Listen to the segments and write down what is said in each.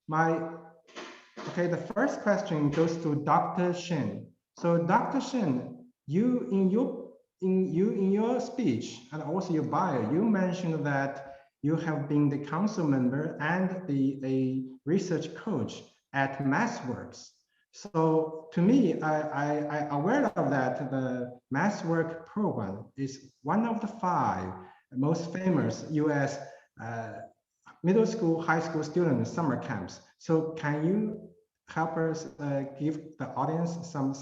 Okay, the first question goes to Dr. Shen. So Dr. Shen, you in your speech and also your bio, you mentioned that you have been the council member and a research coach at MathWorks. So to me, I aware of that the MathWorks program is one of the 5 most famous US middle school, high school student summer camps. So can you help us give the audience some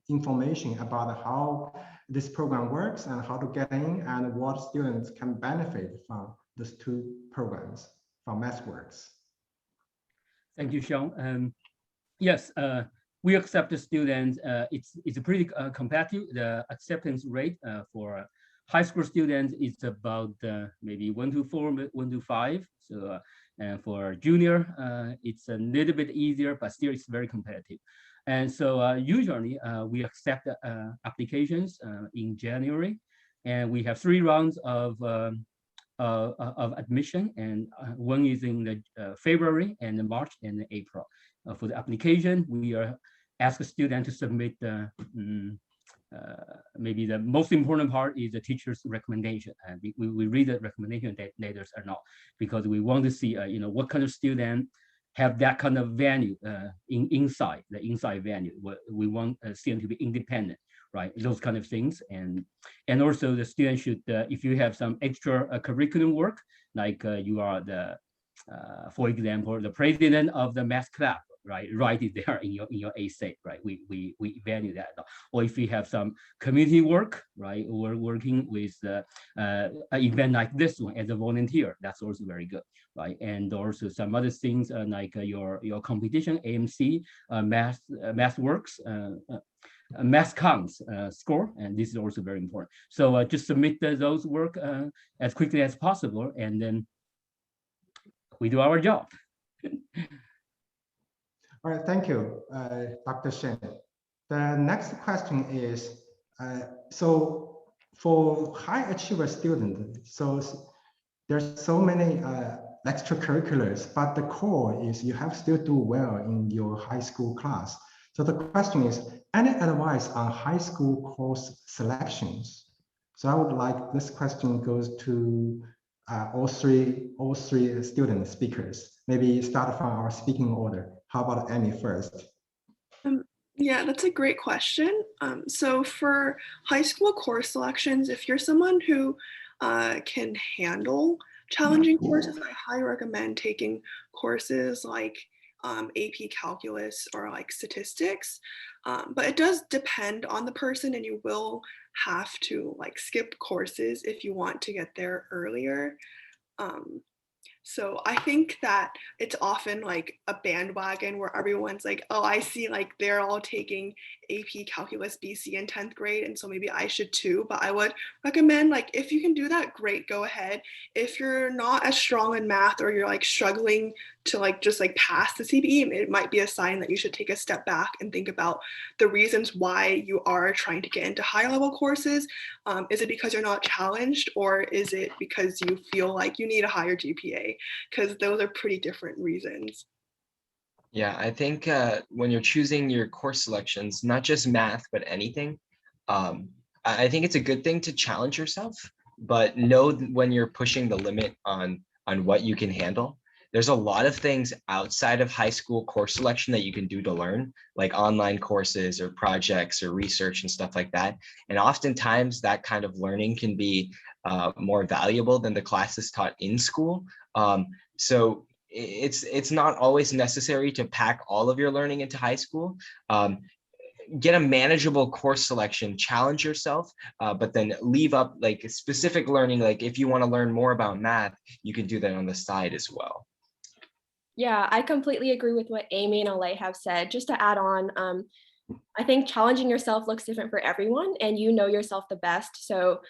information about how this program works and how to get in and what students can benefit from these 2 programs from MathWorks? Thank you, Sean. Yes, we accept the students. It's a pretty competitive. The acceptance rate for high school students is about maybe 1 to 4, 1 to 5. So and for junior, it's a little bit easier, but still it's very competitive. And so usually we accept applications in January, and we have 3 rounds of admission, and one is in the February and March and April. For the application, we ask a student to submit maybe the most important part is the teacher's recommendation, and we read the recommendation letters or not, because we want to see what kind of student have that kind of value inside value. We want a student to be independent, right? Those kind of things, and also the student should, if you have some extra curriculum work, like you are the, for example, the president of the math club, right? Write it there in your essay, right? We value that. Or if you have some community work, right? Or working with an event like this one as a volunteer, that's also very good, right? And also some other things like your competition, AMC, MathWorks, MathComp score, and this is also very important. So just submit those work as quickly as possible, and then we do our job. All right, thank you, Dr. Shen. The next question is, so for high achiever students, so there's so many extracurriculars, but the core is you have still do well in your high school class. So the question is, any advice on high school course selections? So I would like, this question goes to all three student speakers. Maybe start from our speaking order. How about Amy first? Yeah, that's a great question. So for high school course selections, if you're someone who can handle challenging courses, I highly recommend taking courses like AP Calculus or like statistics. But it does depend on the person, and you will have to like skip courses if you want to get there earlier. So I think that it's often like a bandwagon where everyone's like, oh, I see like they're all taking AP Calculus BC in 10th grade, and so maybe I should too. But I would recommend, like, if you can do that, great, go ahead. If you're not as strong in math, or you're like struggling to like just like pass the CBE, it might be a sign that you should take a step back and think about the reasons why you are trying to get into higher level courses. Is it because you're not challenged, or is it because you feel like you need a higher GPA? Because those are pretty different reasons. Yeah, I think when you're choosing your course selections, not just math, but anything, I think it's a good thing to challenge yourself, but know when you're pushing the limit on what you can handle. There's a lot of things outside of high school course selection that you can do to learn, like online courses or projects or research and stuff like that. And oftentimes that kind of learning can be more valuable than the classes taught in school. So it's not always necessary to pack all of your learning into high school. Get a manageable course selection, challenge yourself, but then leave up like specific learning. Like if you want to learn more about math, you can do that on the side as well. Yeah, I completely agree with what Amy and Alay have said. Just to add on, I think challenging yourself looks different for everyone, and you know yourself the best. So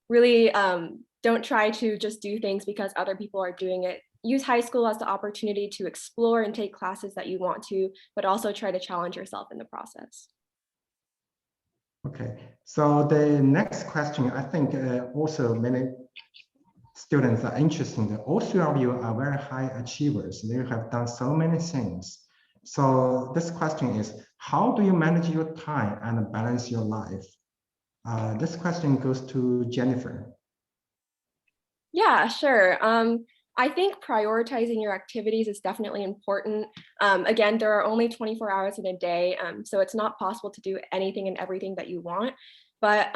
really don't try to just do things because other people are doing it. Use high school as the opportunity to explore and take classes that you want to, but also try to challenge yourself in the process. Okay, so the next question, I think also many students are interesting. All three of you are very high achievers. You have done so many things. So this question is, how do you manage your time and balance your life? This question goes to Jennifer. Yeah, sure. I think prioritizing your activities is definitely important. Again, there are only 24 hours in a day, so it's not possible to do anything and everything that you want. But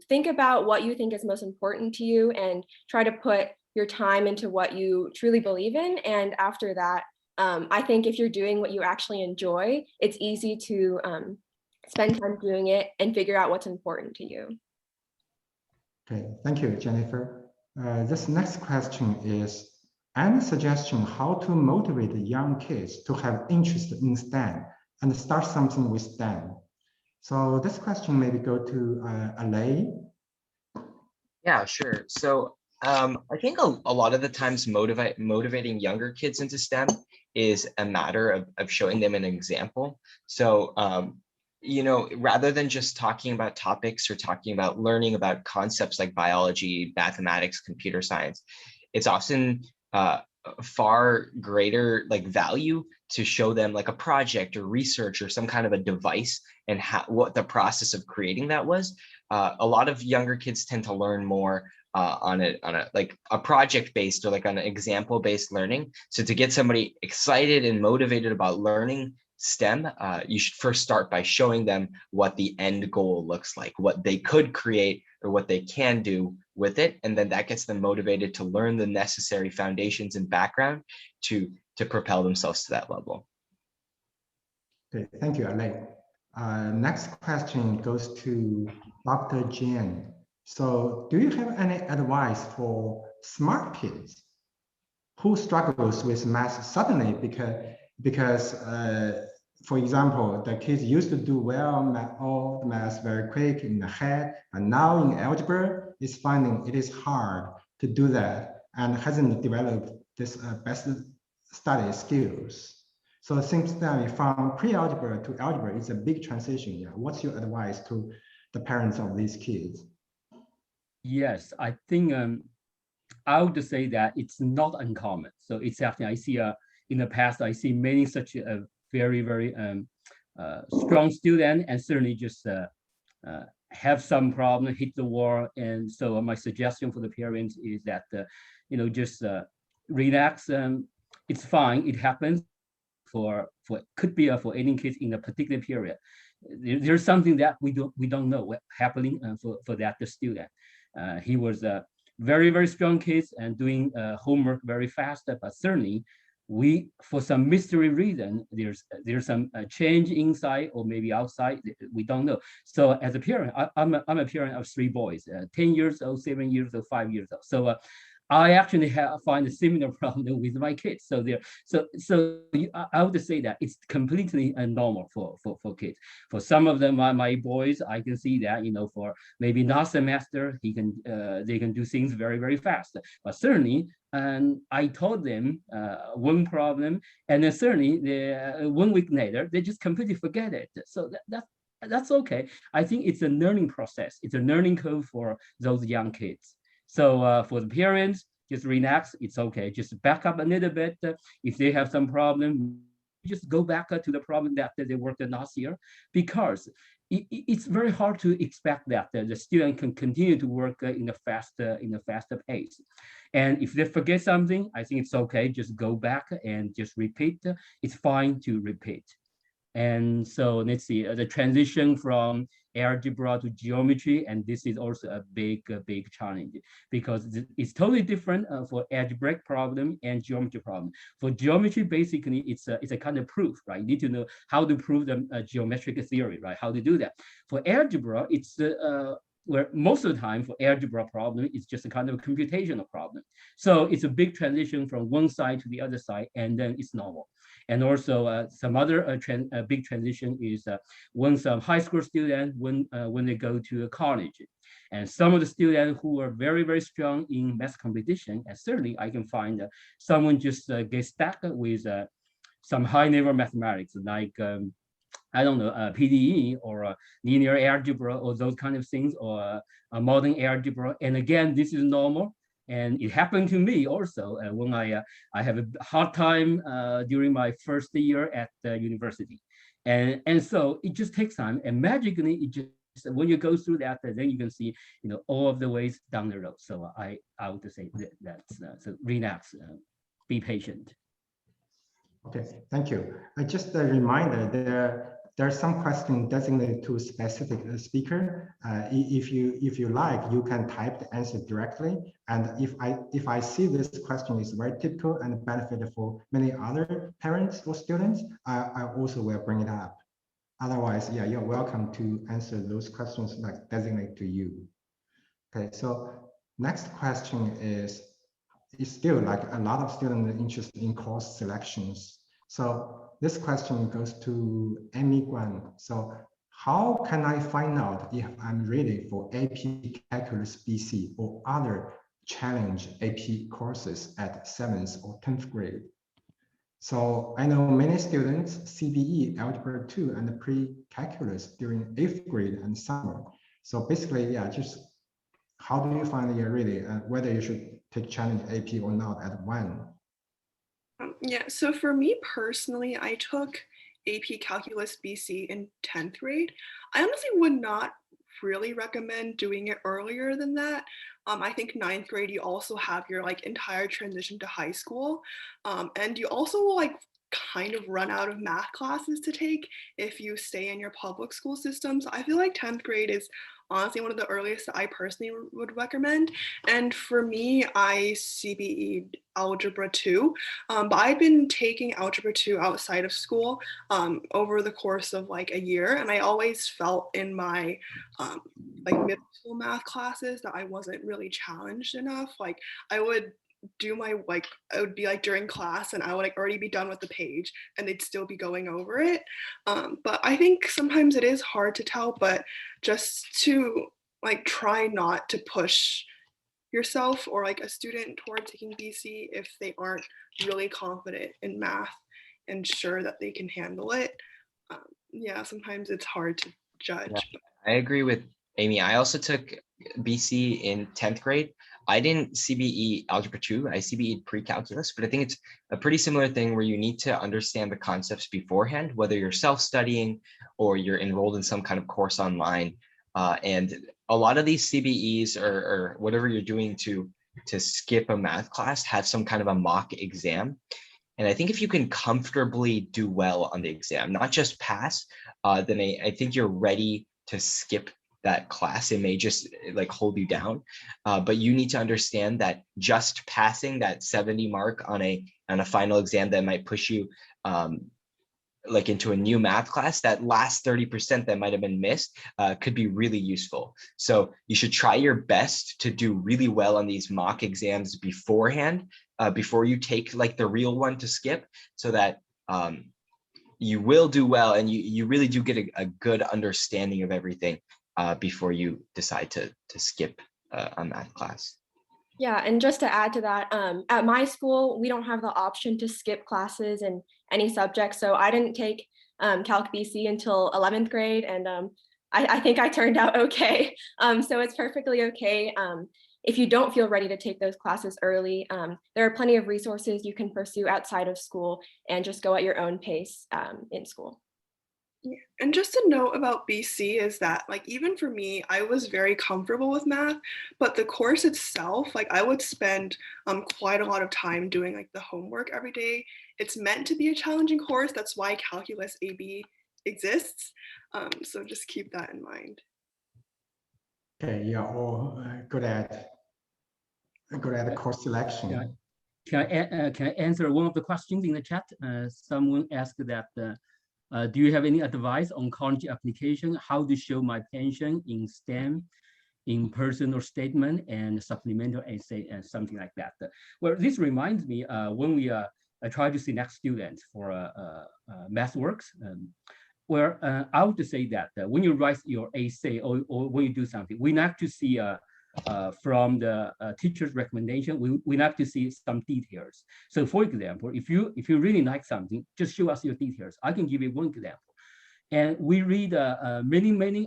think about what you think is most important to you and try to put your time into what you truly believe in. And after that, I think if you're doing what you actually enjoy, it's easy to spend time doing it and figure out what's important to you. Okay, thank you, Jennifer. This next question is, any suggestion how to motivate young kids to have interest in STEM and start something with STEM? So this question maybe go to Alay. Yeah, sure. So I think a lot of the times motivating younger kids into STEM is a matter of showing them an example. So you know, rather than just talking about topics or talking about learning about concepts like biology, mathematics, computer science, it's often far greater like value to show them like a project or research or some kind of a device and what the process of creating that was. A lot of younger kids tend to learn more on a like a project based or like an example based learning. So to get somebody excited and motivated about learning STEM, you should first start by showing them what the end goal looks like, what they could create or what they can do with it. And then that gets them motivated to learn the necessary foundations and background to propel themselves to that level. Okay, thank you, Alay. Next question goes to Dr. Jian. So do you have any advice for smart kids who struggles with math suddenly because for example, the kids used to do well all the math very quick in the head, and now in algebra is finding it is hard to do that and hasn't developed this best study skills. So it seems that from pre-algebra to algebra is a big transition. Yeah, what's your advice to the parents of these kids? Yes, I think I would say that it's not uncommon. So it's actually, I see in the past, I see many such a very, very strong student and certainly just have some problem, hit the wall. And so my suggestion for the parents is that, you know, just relax. It's fine, it happens could be for any kids in a particular period. There's something that we don't know what happening for that the student. He was a very, very strong kids and doing homework very fast, but certainly for some mystery reason, there's some change inside or maybe outside, we don't know. So as a parent, I'm a parent of 3 boys, 10 years old, 7 years old, 5 years old. So I actually find a similar problem with my kids. So I would say that it's completely normal for kids. For some of them, my boys, I can see that, you know, for maybe last semester, they can do things very, very fast. But certainly, I taught them one problem, and then certainly 1 week later, they just completely forget it. So that's okay. I think it's a learning process. It's a learning curve for those young kids. So for the parents, just relax. It's okay. Just back up a little bit. If they have some problem, just go back to the problem that they worked on last year, because it's very hard to expect that the student can continue to work in a faster pace. And if they forget something, I think it's okay. Just go back and just repeat. It's fine to repeat. And so let's see, the transition from algebra to geometry, and this is also a big challenge, because it's totally different for algebraic problem and geometry problem. For geometry, basically, it's a kind of proof, right? You need to know how to prove the geometric theory, right? How to do that. For algebra, it's where most of the time for algebra problem, it's just a kind of computational problem. So it's a big transition from one side to the other side, and then it's normal. And also some other big transition is when some high school students, when they go to college. And some of the students who are very, very strong in math competition, and certainly I can find someone just gets stuck with some high level mathematics, like I don't know, PDE or linear algebra or those kind of things, or modern algebra. And again, this is normal. And it happened to me also when I have a hard time during my first year at the university. And so it just takes time, and magically it just, when you go through that, then you can see, all of the ways down the road. So I would say that's so relax, be patient. Okay, thank you. Just a reminder, there are some questions designated to a specific speaker. If you like, you can type the answer directly. And if I see this question is very typical and benefit for many other parents or students, I also will bring it up. Otherwise, yeah, you're welcome to answer those questions like designated to you. Okay, so next question is still like a lot of students are interested in course selections. So this question goes to Amy Guan. So how can I find out if I'm ready for AP Calculus BC or other challenge AP courses at 7th or 10th grade? So I know many students CBE, Algebra 2, and pre-calculus during 8th grade and summer. So basically, yeah, just how do you find you're ready, whether you should take challenge AP or not at when? Yeah, so for me personally, I took AP Calculus BC in 10th grade. I honestly would not really recommend doing it earlier than that. I think 9th grade, you also have your like entire transition to high school. And you also will like kind of run out of math classes to take if you stay in your public school system. So I feel like 10th grade is honestly one of the earliest that I personally would recommend. And for me, I CBE'd Algebra 2, but I've been taking Algebra 2 outside of school over the course of like a year. And I always felt in my like middle school math classes that I wasn't really challenged enough. Like I would do my like, it would be like during class and I would like already be done with the page and they'd still be going over it. But I think sometimes it is hard to tell, but just to like try not to push yourself or like a student toward taking BC if they aren't really confident in math and sure that they can handle it. Yeah, sometimes it's hard to judge. Yeah, I agree with Amy. I also took BC in 10th grade. I didn't CBE Algebra 2, I CBE'd pre-calculus, but I think it's a pretty similar thing where you need to understand the concepts beforehand, whether you're self-studying or you're enrolled in some kind of course online. And a lot of these CBEs or whatever you're doing to skip a math class have some kind of a mock exam. And I think if you can comfortably do well on the exam, not just pass, then I think you're ready to skip that class. It may just like hold you down, but you need to understand that just passing that 70 mark on a final exam that might push you like into a new math class, that last 30% that might have been missed could be really useful. So you should try your best to do really well on these mock exams beforehand, before you take like the real one to skip, so that you will do well and you really do get a good understanding of everything before you decide to skip a math class. Yeah, and just to add to that, at my school, we don't have the option to skip classes in any subject. So I didn't take Calc BC until 11th grade, and I think I turned out okay. So it's perfectly okay if you don't feel ready to take those classes early. There are plenty of resources you can pursue outside of school and just go at your own pace in school. Yeah. And just to note about BC is that like even for me, I was very comfortable with math, but the course itself, like I would spend quite a lot of time doing like the homework every day. It's meant to be a challenging course. That's why Calculus AB exists. So just keep that in mind. Okay, you're all good at course selection. Yeah. Can I answer one of the questions in the chat? Someone asked that. Do you have any advice on college application? How to show my passion in STEM, in personal statement and supplemental essay and something like that? Well, this reminds me when we try to select students for MathWorks, where I would say that when you write your essay or when you do something, we like to see from the teacher's recommendation, we like to see some details. So for example, if you really like something, just show us your details. I can give you one example. And we read many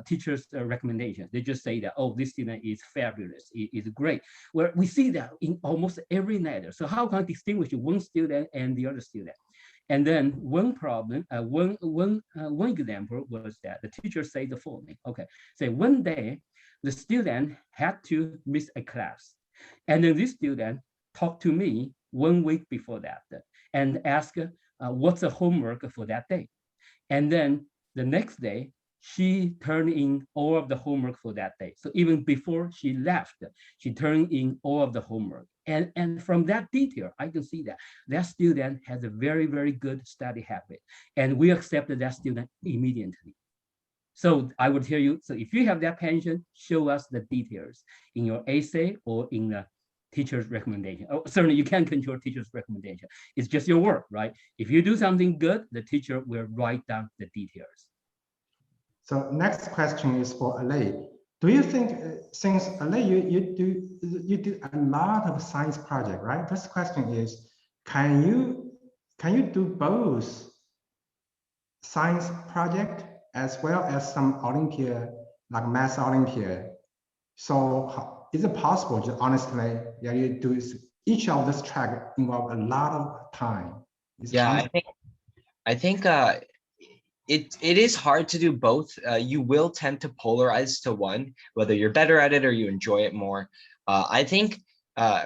teachers' recommendations. They just say that, oh, this student is fabulous, is great. Where we see that in almost every letter. So how can I distinguish one student and the other student? And then one problem, one example was that the teacher said the following. Okay, say one day the student had to miss a class, and then this student talked to me 1 week before that and asked what's the homework for that day. And then the next day, she turned in all of the homework for that day. So even before she left, she turned in all of the homework. And from that detail, I can see that that student has a very, very good study habit. And we accepted that student immediately. So I would tell you, so if you have that pension, show us the details in your essay or in the teacher's recommendation. Oh, certainly you can control teacher's recommendation. It's just your work, right? If you do something good, the teacher will write down the details. So next question is for Alay. Do you think, since Alay, you do a lot of science project, right? This question is, can you do both science project as well as some Olympiad, like math Olympiad? So is it possible, just honestly, yeah, you do each of this track involve a lot of time? Yeah, I think it is hard to do both. You will tend to polarize to one, whether you're better at it or you enjoy it more. I think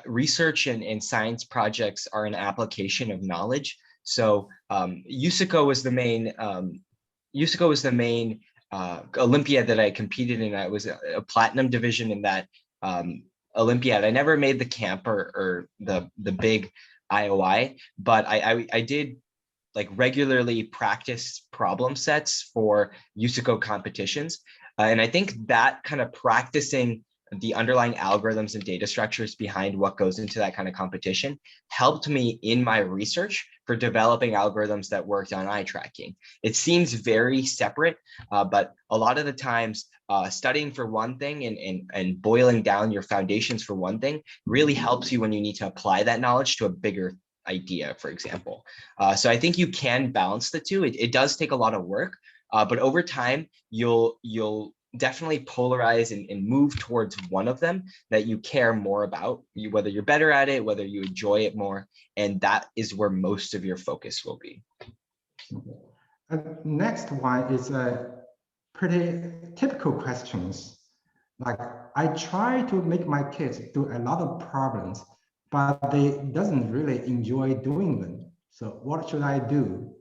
research and science projects are an application of knowledge. So USICO was the main Olympiad that I competed in. I was a platinum division in that Olympiad. I never made the camp or the big IOI, but I did like regularly practice problem sets for USICO competitions. And I think that kind of practicing the underlying algorithms and data structures behind what goes into that kind of competition helped me in my research for developing algorithms that worked on eye tracking. It seems very separate, but a lot of the times studying for one thing and boiling down your foundations for one thing really helps you when you need to apply that knowledge to a bigger idea, for example. So I think you can balance the two. It does take a lot of work, but over time, you'll definitely polarize and move towards one of them that you care more about, whether you're better at it, whether you enjoy it more, and that is where most of your focus will be. Next one is pretty typical questions. Like, I try to make my kids do a lot of problems, but they doesn't really enjoy doing them. So what should I do?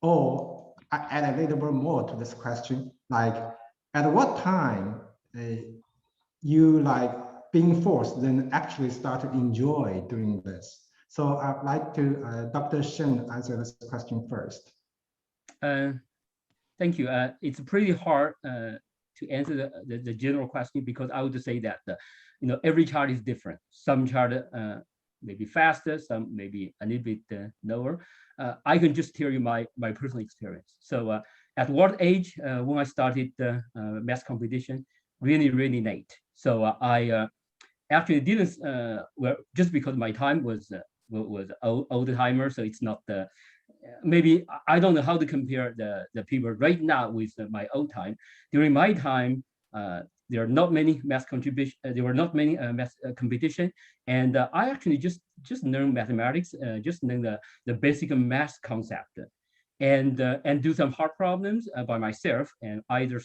Or I add a little bit more to this question, like, at what time you like being forced then actually start to enjoy doing this? So I'd like to Dr. Shen answer this question first. Thank you. It's pretty hard to answer the general question, because I would say that every child is different. Some child maybe faster, some maybe a little bit lower. I can just tell you my personal experience. So at what age when I started math competition? Really late. So I actually didn't, well, just because my time was old timer, so it's not the, maybe I don't know how to compare the people right now with my old time. During my time, there are not many math contribution. There were not many math competition, and I actually just learned mathematics, just learn the basic math concept, and do some hard problems by myself, and either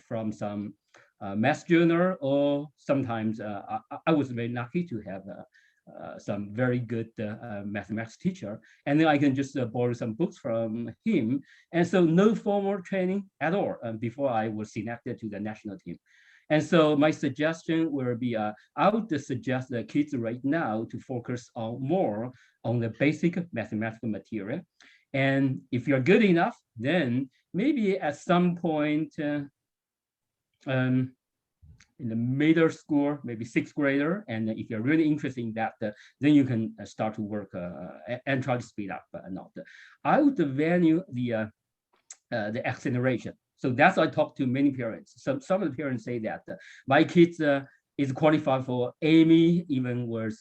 from some math journal, or sometimes I was very lucky to have some very good mathematics teacher, and then I can just borrow some books from him. And so no formal training at all before I was selected to the national team. And so my suggestion will be, I would suggest the kids right now to focus more on the basic mathematical material. And if you're good enough, then maybe at some point in the middle school, maybe sixth grader, and if you're really interested in that, then you can start to work and try to speed up. Not. I would value the acceleration. So that's why I talk to many parents. So some of the parents say that my kids is qualified for Amy, he was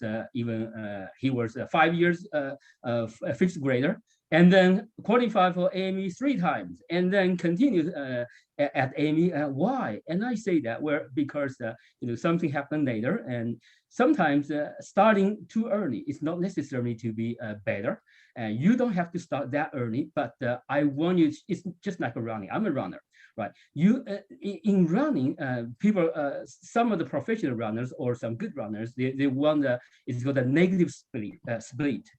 5 years a fifth grader, and then qualified for Amy 3 times, and then continued at Amy. Why? And I say that because something happened later, and sometimes starting too early is not necessarily to be better. You don't have to start that early, but I want you. It's just like a running. I'm a runner, right? In running, people, some of the professional runners or some good runners, they want it's called a negative split.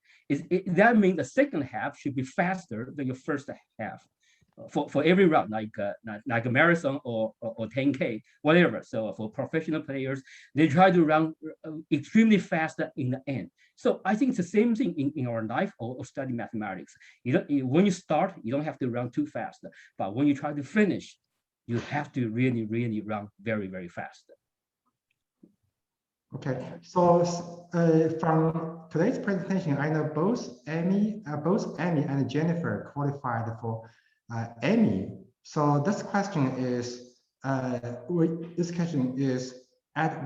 That means the second half should be faster than your first half for every run, like a marathon or 10K, whatever. So for professional players, they try to run extremely fast in the end. So I think it's the same thing in our life or study mathematics. When you start, you don't have to run too fast, but when you try to finish, you have to really, really run very, very fast. Okay, so from today's presentation, I know both Amy and Jennifer qualified for Amy. So this question is, at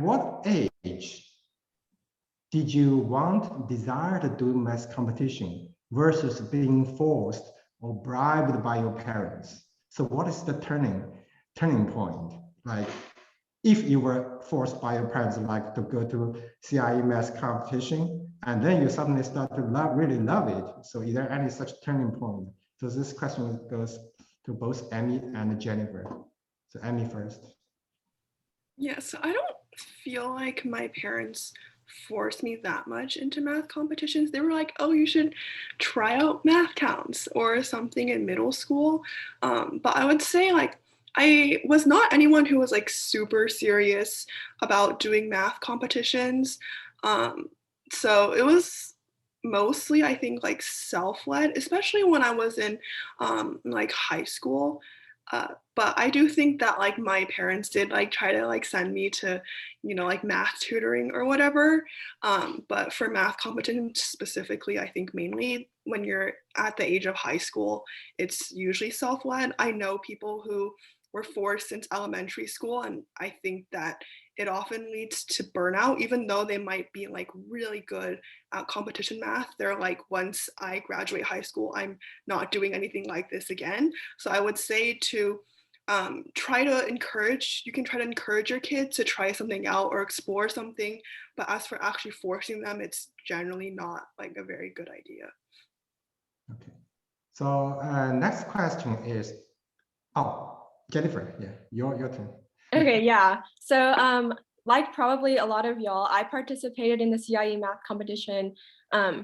what age did you desire to do math competition versus being forced or bribed by your parents? So what is the turning point? Like, if you were forced by your parents, like to go to CIE math competition, and then you suddenly start to really love it. So is there any such turning point? So this question goes to both Amy and Jennifer. So Amy first. Yeah, so I don't feel like my parents forced me that much into math competitions. They were like, oh, you should try out math counts or something in middle school. But I would say like, I was not anyone who was like super serious about doing math competitions. So it was mostly, I think, like self-led, especially when I was in like high school. But I do think that like my parents did like try to like send me to, like math tutoring or whatever. But for math competitions specifically, I think mainly when you're at the age of high school, it's usually self-led. I know people who were forced since elementary school, and I think that it often leads to burnout, even though they might be like really good at competition math. They're like, once I graduate high school, I'm not doing anything like this again. So I would say to try to encourage your kids to try something out or explore something. But as for actually forcing them, it's generally not like a very good idea. Okay. So next question is, Jennifer, yeah, your turn. Okay, yeah. So like probably a lot of y'all, I participated in the CIE math competition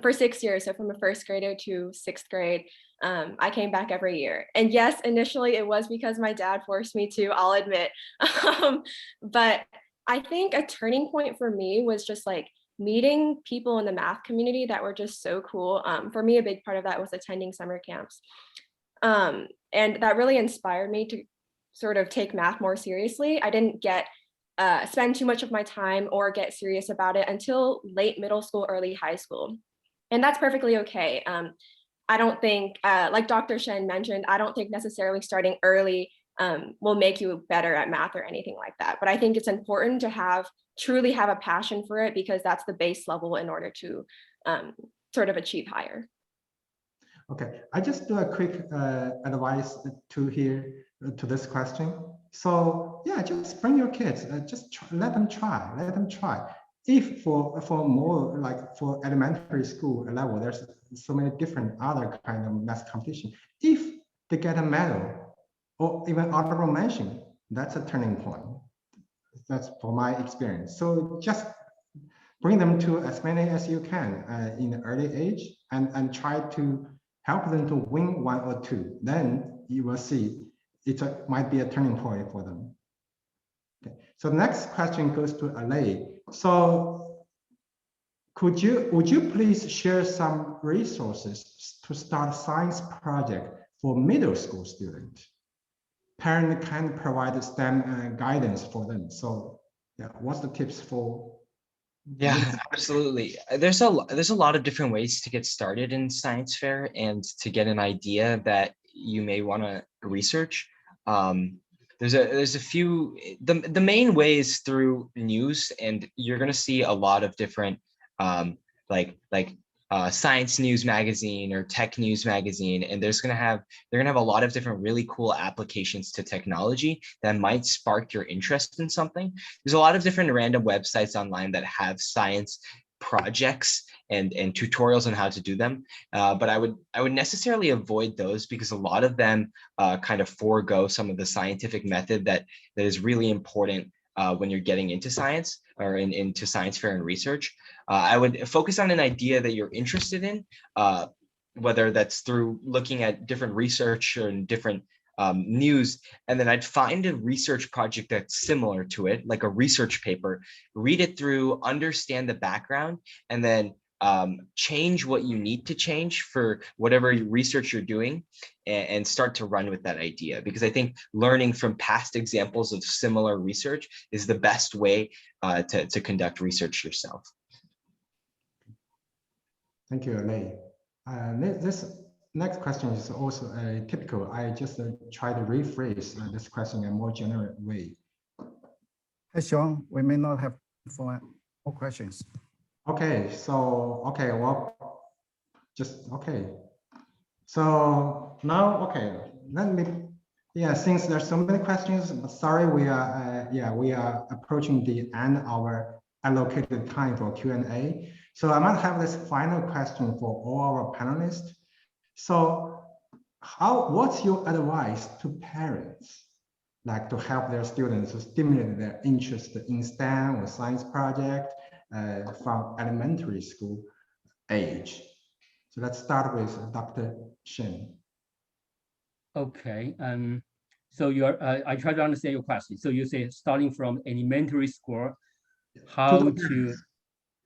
for 6 years. So from a first grader to 6th grade, I came back every year. And yes, initially it was because my dad forced me to, I'll admit. But I think a turning point for me was just like meeting people in the math community that were just so cool. For me, a big part of that was attending summer camps. And that really inspired me to sort of take math more seriously. I didn't spend too much of my time or get serious about it until late middle school, early high school. And that's perfectly okay. I don't think, like Dr. Shen mentioned, I don't think necessarily starting early will make you better at math or anything like that. But I think it's important to truly have a passion for it, because that's the base level in order to sort of achieve higher. Okay, I just do a quick advice to this question. So yeah, just bring your kids, let them try. If for more like for elementary school level, there's so many different other kind of math competition. If they get a medal or even honorable mention, that's a turning point. That's for my experience. So just bring them to as many as you can in the early age, and try to help them to win 1 or 2. Then you will see it might be a turning point for them. Okay. So the next question goes to Alay. So would you please share some resources to start science project for middle school students? Parent can provide STEM guidance for them. So yeah, what's the tips for? Yeah, absolutely. There's a lot of different ways to get started in science fair and to get an idea that you may want to research. there's a few, the main way is through news, and you're going to see a lot of different like science news magazine or tech news magazine, and they're going to have a lot of different really cool applications to technology that might spark your interest in something. There's a lot of different random websites online that have science projects and tutorials on how to do them, but I would necessarily avoid those because a lot of them kind of forego some of the scientific method that is really important when you're getting into science or into science fair and research. I would focus on an idea that you're interested in, whether that's through looking at different research and different news, and then I'd find a research project that's similar to it, like a research paper, read it through, understand the background, and then change what you need to change for whatever research you're doing, and start to run with that idea. Because I think learning from past examples of similar research is the best way to conduct research yourself. Thank you, Lei. This next question is also typical. I just try to rephrase this question in a more general way. Hey, Sean, we may not have for more questions. Okay, so, okay, well, just, okay. So now, okay, let me, yeah, since there's so many questions, sorry, we are approaching the end of our allocated time for Q&A. So I might have this final question for all our panelists. So what's your advice to parents, like to help their students to stimulate their interest in STEM or science project from elementary school age? So let's start with Dr. Shen. Okay, so I try to understand your question. So you say starting from elementary school, how to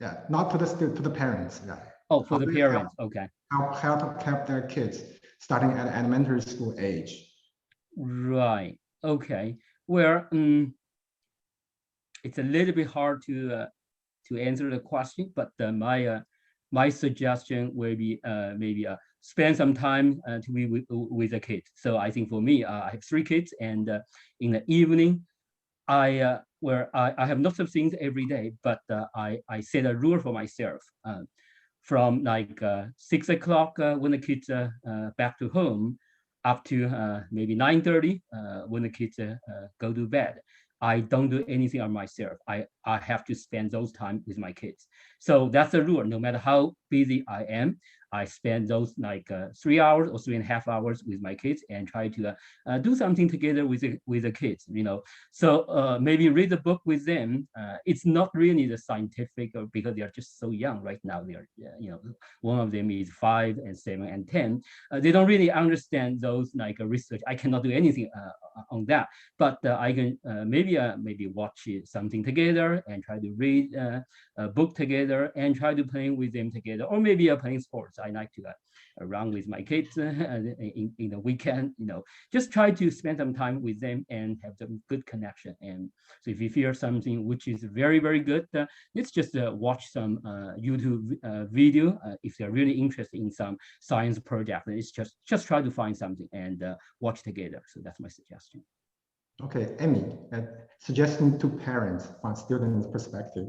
yeah, not to the parents. Yeah. Oh, for the parents. Okay. How to help their kids starting at elementary school age. Right. Okay. Well, it's a little bit hard to answer the question, but my suggestion will be maybe spend some time to be with the kids. So I think for me, I have 3 kids, and in the evening, I have lots of things every day, but I set a rule for myself. From like 6 o'clock when the kids are back to home, up to maybe 9:30 when the kids go to bed. I don't do anything on myself. I have to spend those time with my kids. So that's the rule. No matter how busy I am, I spend those like 3 hours or 3.5 hours with my kids and try to do something together with the kids, you know. So maybe read a book with them. It's not really the scientific, or because they are just so young right now. They are, you know, one of them is 5 and 7 and 10. They don't really understand those like research. I cannot do anything on that, but I can maybe watch something together and try to read a book together and try to play with them together, or maybe playing sports. I like to run with my kids in the weekend, you know, just try to spend some time with them and have some good connection. And so if you feel something which is very, very good, let's just watch some YouTube video. If they're really interested in some science project, it's just try to find something and watch together. So that's my suggestion. Okay, Amy, suggestion to parents from students' perspective.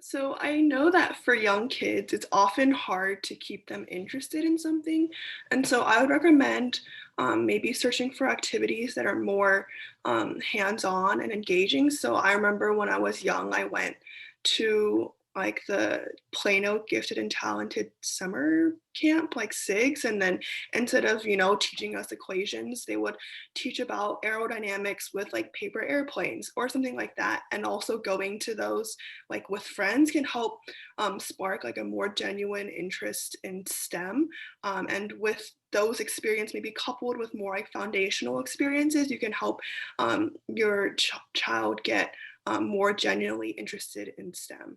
So I know that for young kids, it's often hard to keep them interested in something. And so I would recommend maybe searching for activities that are more hands-on and engaging. So I remember when I was young, I went to like the Plano Gifted and Talented Summer Camp, like SIGS, and then instead of, you know, teaching us equations, they would teach about aerodynamics with like paper airplanes or something like that. And also going to those like with friends can help spark like a more genuine interest in STEM. And with those experiences maybe coupled with more like foundational experiences, you can help your child get more genuinely interested in STEM.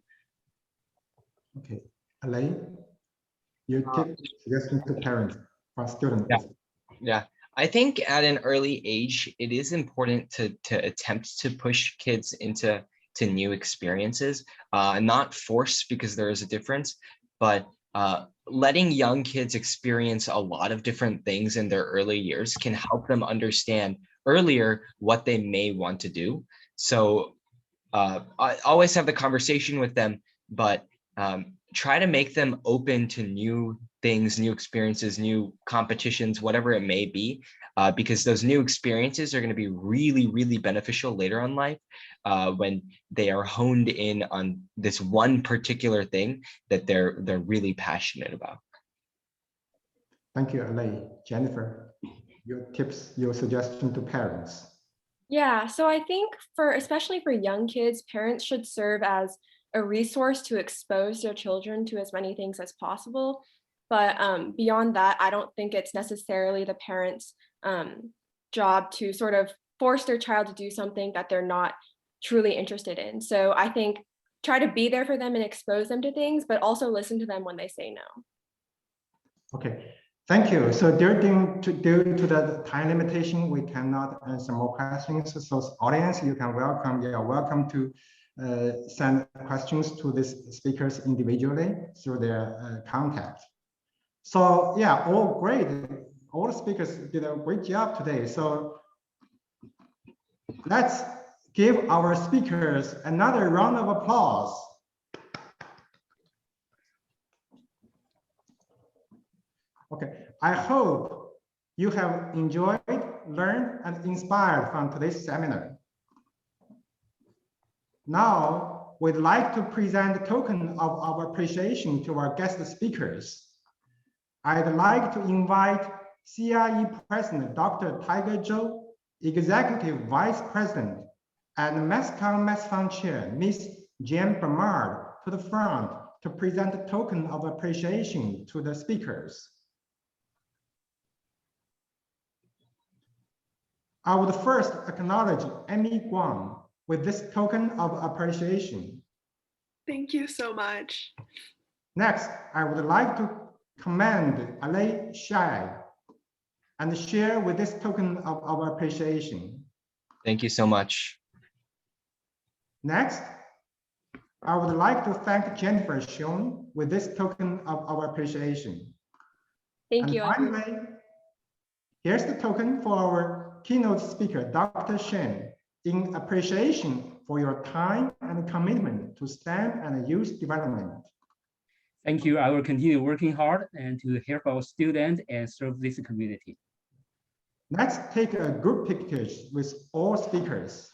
Okay, Alain, your tip suggestion to parents for students. Yeah, I think at an early age, it is important to attempt to push kids into new experiences, not force, because there is a difference, but letting young kids experience a lot of different things in their early years can help them understand earlier what they may want to do. So I always have the conversation with them, but try to make them open to new things, new experiences, new competitions, whatever it may be, because those new experiences are going to be really, really beneficial later on life when they are honed in on this one particular thing that they're really passionate about. Thank you, Alay. Jennifer, your tips, your suggestion to parents. Yeah, so I think especially for young kids, parents should serve as a resource to expose their children to as many things as possible. But beyond that, I don't think it's necessarily the parents' job to sort of force their child to do something that they're not truly interested in. So I think try to be there for them and expose them to things, but also listen to them when they say no. Okay, thank you. So due to the time limitation, we cannot answer more questions. So audience, you are welcome to send questions to these speakers individually through their contact. So yeah, all great. All the speakers did a great job today. So let's give our speakers another round of applause. Okay, I hope you have enjoyed, learned, and inspired from today's seminar. Now, we'd like to present a token of our appreciation to our guest speakers. I'd like to invite CRE President Dr. Tiger Zhou, Executive Vice President, and MathComp MathFun Chair, Ms. Jen Bernard, to the front to present a token of appreciation to the speakers. I would first acknowledge Amy Guang with this token of appreciation. Thank you so much. Next, I would like to commend Alay Shai and share with this token of our appreciation. Thank you so much. Next, I would like to thank Jennifer Xiong with this token of our appreciation. Thank you. Finally, here's the token for our keynote speaker, Dr. Shen, in appreciation for your time and commitment to STEM and youth development. Thank you. I will continue working hard and to help our students and serve this community. Let's take a group picture with all speakers.